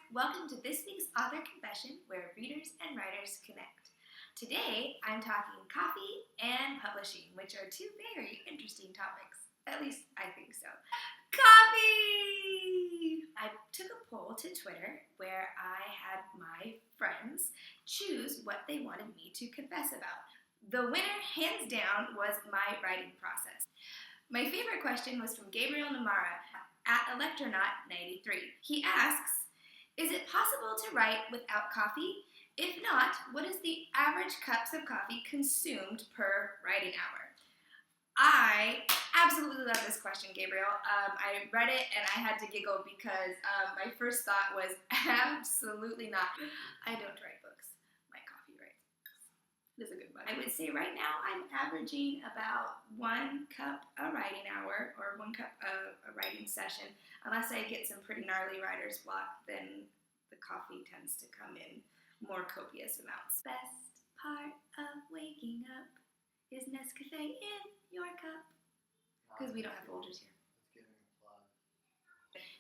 Welcome to this week's Author Confession, where readers and writers connect. Today, I'm talking coffee and publishing, which are two very interesting topics. At least, I think so. Coffee! I took a poll to Twitter where I had my friends choose what they wanted me to confess about. The winner, hands down, was my writing process. My favorite question was from Gabriel Namara at Electronaut93. He asks, is it possible to write without coffee? If not, what is the average cups of coffee consumed per writing hour? I absolutely love this question, Gabriel. I read it and I had to giggle because my first thought was absolutely not. I don't write books. My coffee writes books. It is a good one. I would say right now I'm averaging about 1 cup a writing hour or 1 cup a writing session. Unless I get some pretty gnarly writer's block, then the coffee tends to come in more copious amounts. Best part of waking up is Nescafe in your cup. Because we don't have Folgers here.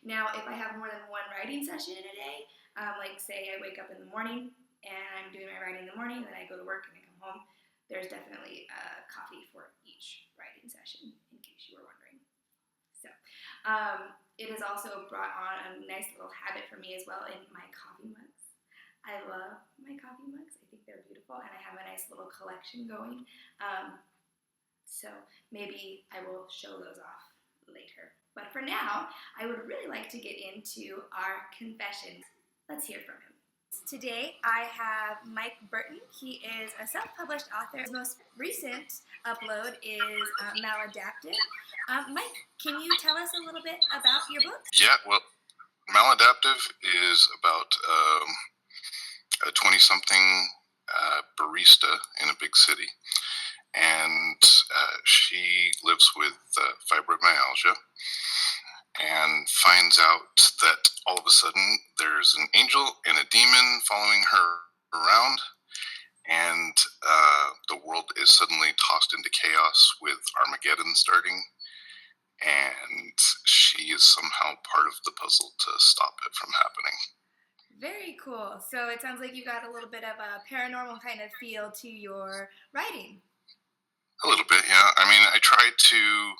Now, if I have more than one writing session in a day, like say I wake up in the morning and I'm doing my writing in the morning, and then I go to work and I come home, there's definitely coffee for each writing session, in case you were wondering. So, it has also brought on a nice little habit for me as well in my coffee mugs. I love my coffee mugs. I think they're beautiful, and I have a nice little collection going. So maybe I will show those off later. But for now, I would really like to get into our confessions. Let's hear from him. Today, I have Mike Burton. He is a self-published author. His most recent upload is Maladaptive. Mike, can you tell us a little bit about your book? Yeah, well, Maladaptive is about a 20-something barista in a big city. And she lives with fibromyalgia and finds out that all of a sudden there's an angel and a demon following her around, and the world is suddenly tossed into chaos with Armageddon starting, and she is somehow part of the puzzle to stop it from happening. Very cool. So it sounds like you got a little bit of a paranormal kind of feel to your writing. A little bit, yeah. I mean, I try to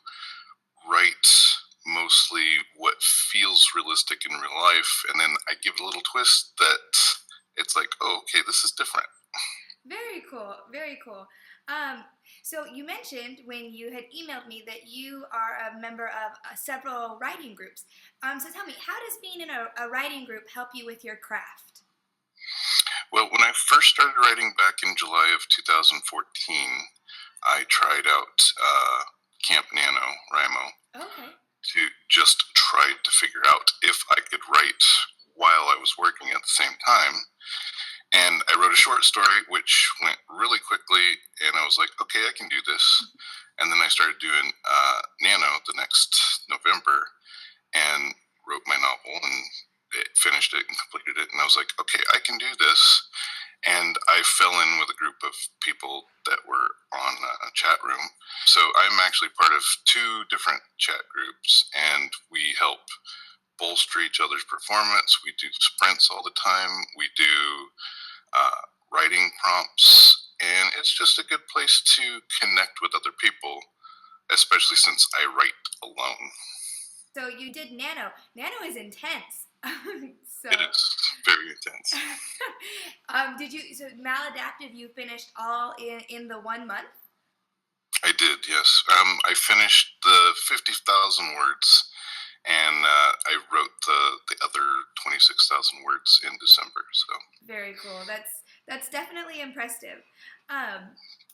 write mostly what feels realistic in real life, and then I give it a little twist that it's like, oh, okay, this is different. Very cool, very cool. So you mentioned when you had emailed me that you are a member of several writing groups. So tell me, how does being in a writing group help you with your craft? Well, when I first started writing back in July of 2014, I tried out Camp NaNoWriMo. Okay. To just try to figure out if I could write while I was working at the same time. And I wrote a short story, which went really quickly, and I was like, okay, I can do this. And then I started doing Nano the next November and wrote my novel and finished it and completed it. And I was like, okay, I can do this. And I fell in with a group of people that were on a chat room. So I'm actually part of 2 different chat groups, and we help bolster each other's performance. We do sprints all the time. We do writing prompts, and it's just a good place to connect with other people, especially since I write alone. So you did Nano. Nano is intense. So it is very intense. So Maladaptive, you finished all in the 1 month? I did, yes. I finished the 50,000 words, and I wrote the other 26,000 words in December. So very cool. That's definitely impressive.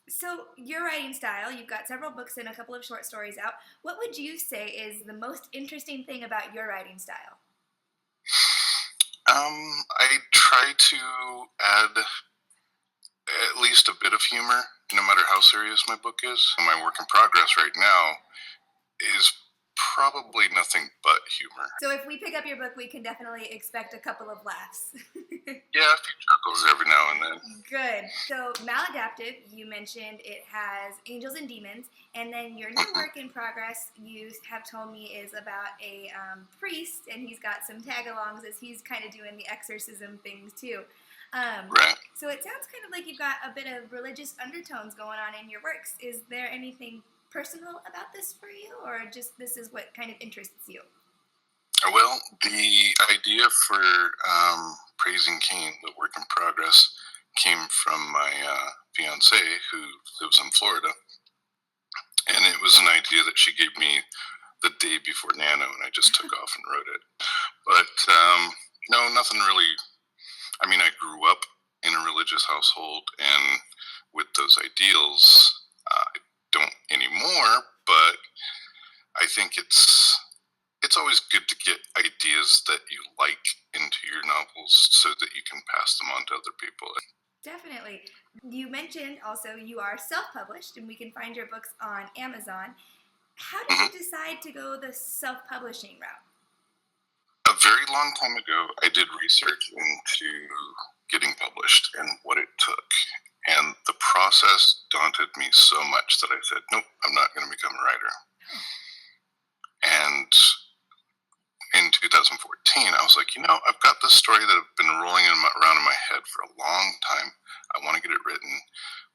So your writing style, you've got several books and a couple of short stories out. What would you say is the most interesting thing about your writing style? I try to add at least a bit of humor, no matter how serious my book is. My work in progress right now is probably nothing but humor. So if we pick up your book, we can definitely expect a couple of laughs. Yeah, a few chuckles every now and then. Good. So Maladaptive, you mentioned it has angels and demons, and then your new work in progress, you have told me, is about a priest, and he's got some tag-alongs as he's kind of doing the exorcism things too. Right. So it sounds kind of like you've got a bit of religious undertones going on in your works. Is there anything personal about this for you, or just this is what kind of interests you? Well, the idea for Praising Cain, the work in progress, came from my fiance who lives in Florida. And it was an idea that she gave me the day before Nano, and I just took off and wrote it. But no, nothing really. I mean, I grew up in a religious household, and with those ideals, I don't anymore. But I think it's always good to get ideas that you like into your novels so that you can pass them on to other people. Definitely. You mentioned also you are self-published, and we can find your books on Amazon. How did you decide to go the self-publishing route? A very long time ago, I did research into getting published and what it took. And the process daunted me so much that I said, nope, I'm not going to become a writer. And in 2014, I was like, I've got this story that I've been rolling around in my head for a long time. I want to get it written,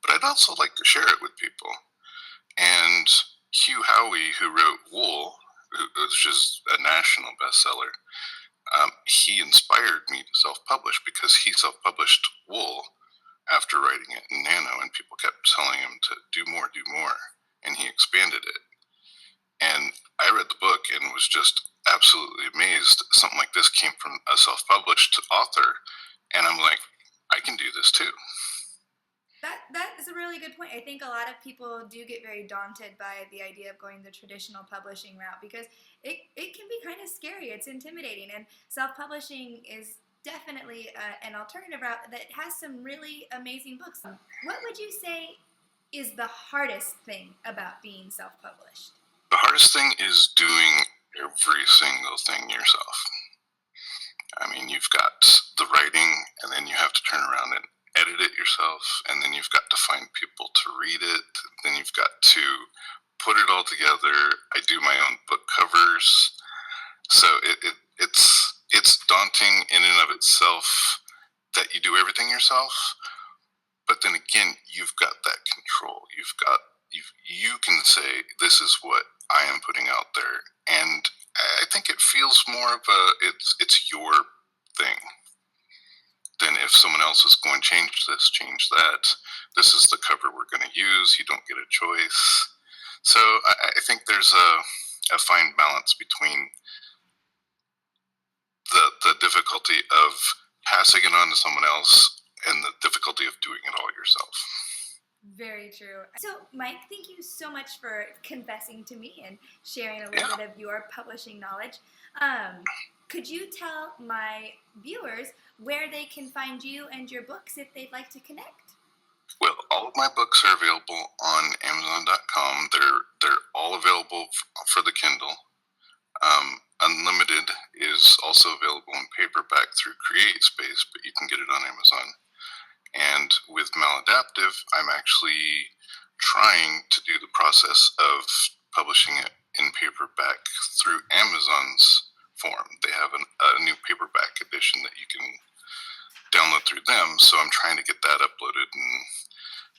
but I'd also like to share it with people. And Hugh Howey, who wrote Wool, which is a national bestseller, he inspired me to self-publish because he self-published Wool after writing it in Nano, and people kept telling him to do more, and he expanded it. And I read the book and was just absolutely amazed. Something like this came from a self-published author, and I'm like, I can do this too. That is a really good point. I think a lot of people do get very daunted by the idea of going the traditional publishing route because it can be kind of scary. It's intimidating, and self-publishing is definitely an alternative route that has some really amazing books. What would you say is the hardest thing about being self-published? The hardest thing is doing every single thing yourself. I mean, you've got the writing, and then you have to turn around and edit it yourself, and then you've got to find people to read it, then you've got to put it all together. I do my own book covers, so it's daunting in and of itself that you do everything yourself, but then again, you've got that control. You can say, this is what I am putting out there, and I think it feels more of it's your thing than if someone else is going, change this, change that. This is the cover we're going to use. You don't get a choice. So I think there's a fine balance between the difficulty of passing it on to someone else and the difficulty of doing it all yourself. Very true. So, Mike, thank you so much for confessing to me and sharing a little bit of your publishing knowledge. Could you tell my viewers where they can find you and your books if they'd like to connect? Well, all of my books are available on Amazon.com. They're all available for the Kindle. Unlimited is also available in paperback through CreateSpace, but you can get it on Amazon. And with Maladaptive, I'm actually trying to do the process of publishing it in paperback through Amazon's form. They have a new paperback edition that you can download through them, so I'm trying to get that uploaded and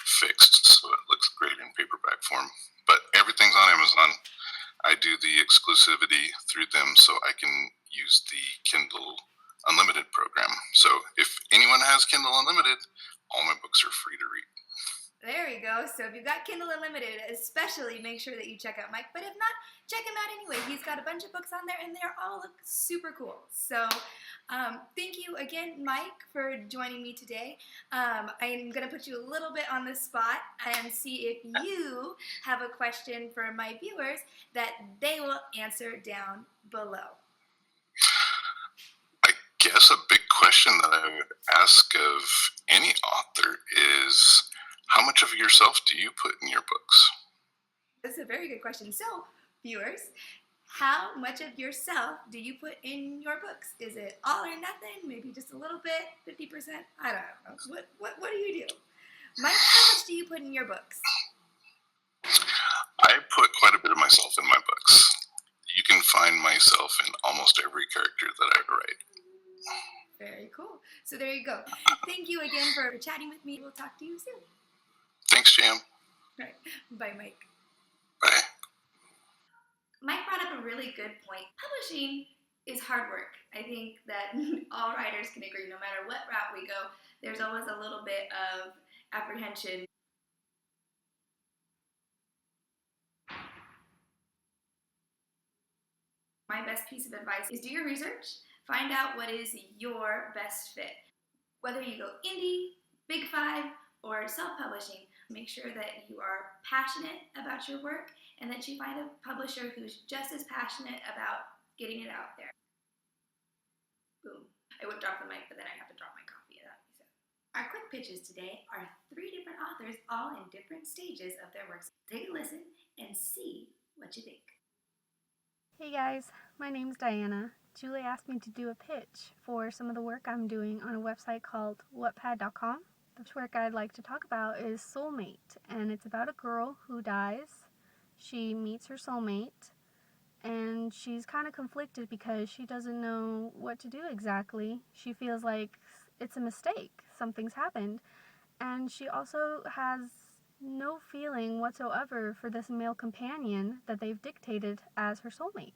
fixed so it looks great in paperback form. But everything's on Amazon. I do the exclusivity through them so I can use the Kindle Unlimited program. So if anyone has Kindle Unlimited, all my books are free to read. There you go. So if you've got Kindle Unlimited, especially make sure that you check out Mike. But if not, check him out anyway. He's got a bunch of books on there, and they're all super cool. So thank you again, Mike, for joining me today. I'm going to put you a little bit on the spot and see if you have a question for my viewers that they will answer down below. I guess a big question that I would ask of any author is, how much of yourself do you put in your books? That's a very good question. So, viewers, How much of yourself do you put in your books? Is it all or nothing? Maybe just a little bit, 50%? I don't know. What do you do? Mike, how much do you put in your books? I put quite a bit of myself in my books. You can find myself in almost every character that I write. Very cool. So there you go. Thank you again for chatting with me. We'll talk to you soon. Thanks, Jam. All right. Bye, Mike. Bye. Mike brought up a really good point. Publishing is hard work. I think that all writers can agree. No matter what route we go, there's always a little bit of apprehension. My best piece of advice is do your research. Find out what is your best fit. Whether you go indie, Big Five, or self-publishing, make sure that you are passionate about your work and that you find a publisher who's just as passionate about getting it out there. Boom. I would drop the mic, but then I have to drop my coffee. Our quick pitches today are 3 different authors, all in different stages of their works. Take a listen and see what you think. Hey guys, my name's Diana. Julie asked me to do a pitch for some of the work I'm doing on a website called Wattpad.com. The work I'd like to talk about is Soulmate, and it's about a girl who dies. She meets her soulmate, and she's kind of conflicted because she doesn't know what to do exactly. She feels like it's a mistake, something's happened, and she also has no feeling whatsoever for this male companion that they've dictated as her soulmate.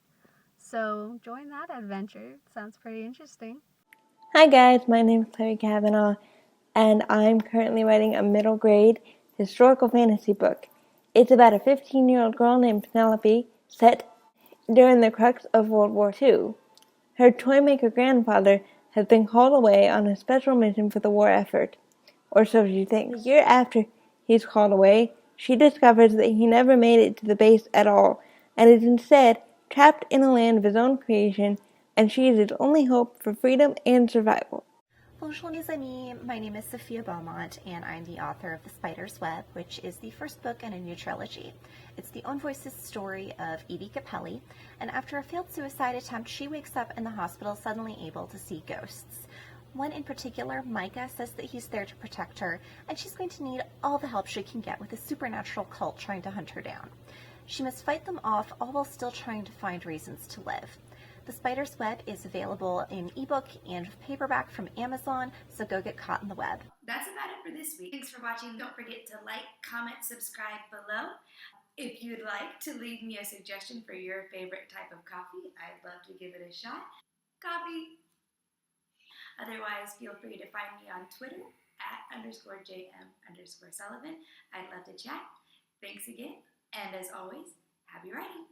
So join that adventure. Sounds pretty interesting. Hi guys, my name is Clary Kavanaugh, and I'm currently writing a middle grade historical fantasy book. It's about a 15-year-old girl named Penelope set during the crux of World War II. Her toymaker grandfather has been called away on a special mission for the war effort, or so she thinks. A year after he's called away, she discovers that he never made it to the base at all, and is instead trapped in a land of his own creation, and she is his only hope for freedom and survival. Bonjour les amis, my name is Sophia Beaumont and I'm the author of The Spider's Web, which is the first book in a new trilogy. It's the Own Voices story of Edie Capelli, and after a failed suicide attempt, she wakes up in the hospital suddenly able to see ghosts. One in particular, Micah, says that he's there to protect her, and she's going to need all the help she can get with a supernatural cult trying to hunt her down. She must fight them off, all while still trying to find reasons to live. The Spider's Web is available in ebook and paperback from Amazon, so go get caught in the web. That's about it for this week. Thanks for watching. Don't forget to like, comment, subscribe below. If you'd like to leave me a suggestion for your favorite type of coffee, I'd love to give it a shot. Coffee! Otherwise, feel free to find me on Twitter @_JM_Sullivan. I'd love to chat. Thanks again, and as always, happy writing!